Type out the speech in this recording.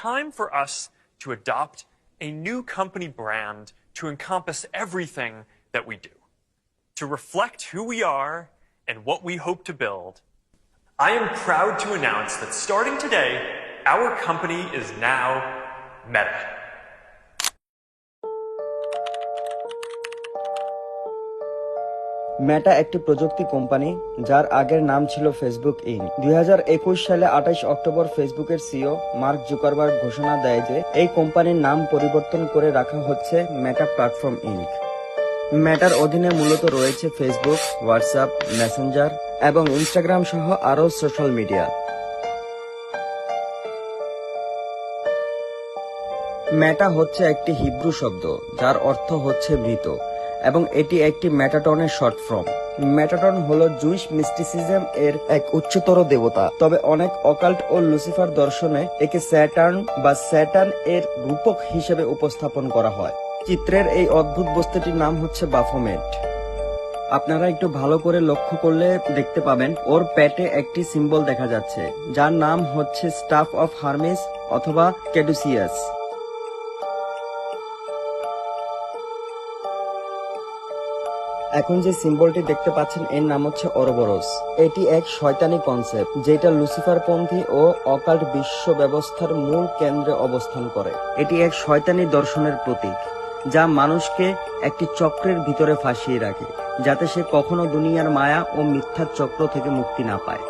time for us to adopt a new company brand to encompass everything that we do, to reflect who we are and what we hope to build. I am proud to announce that starting today, our company is now Meta. মেটা একটি প্রযুক্তি company যার আগের নাম ছিল Facebook ink. 2021 সালে 28 October ফেসবুকের CEO mark Zuckerberg ঘোষণা দেয় যে এই কোম্পানির নাম পরিবর্তন করে রাখা হচ্ছে মেটা প্ল্যাটফর্ম ইনক। মেটার অধীনে মূলত রয়েছে ফেসবুক, হোয়াটসঅ্যাপ, মেসেঞ্জার এবং ইনস্টাগ্রাম সহ আরও সোশ্যাল মিডিয়া। মেটা হচ্ছে একটি হিব্রু শব্দ যার অর্থ হচ্ছে মৃত এবং এটি একটি মেটাটনের শর্ট ফর্ম। মেটাটন হলো জুইশ মিস্টিসিজম এর এক উচ্চতর দেবতা, তবে অনেক অকাল্ট ও লুসিফার দর্শনে একে স্যাটার্ন বা স্যাটান এর রূপক হিসেবে উপস্থাপন করা হয়। চিত্রের এই অদ্ভুত বস্তুটির নাম হচ্ছে বাফোমেট। আপনারা একটু ভালো করে লক্ষ্য করলে দেখতে পাবেন ওর পেটে একটি সিম্বল দেখা যাচ্ছে যার নাম হচ্ছে স্টাফ অফ হারমেস অথবা ক্যাডুসিয়াস। এখন যে সিম্বলটি দেখতে পাচ্ছেন এর নাম হচ্ছে ওরোবরোস। এটি এক শয়তানি কনসেপ্ট যেটা লুসিফারপন্থী ও অকাল্ট বিশ্ব ব্যবস্থার মূল কেন্দ্রে অবস্থান করে। এটি এক শয়তানি দর্শনের প্রতীক যা মানুষকে একটি চক্রের ভিতরে ফাঁসিয়ে রাখে যাতে সে কখনো দুনিয়ার মায়া ও মিথ্যার চক্র থেকে মুক্তি না পায়।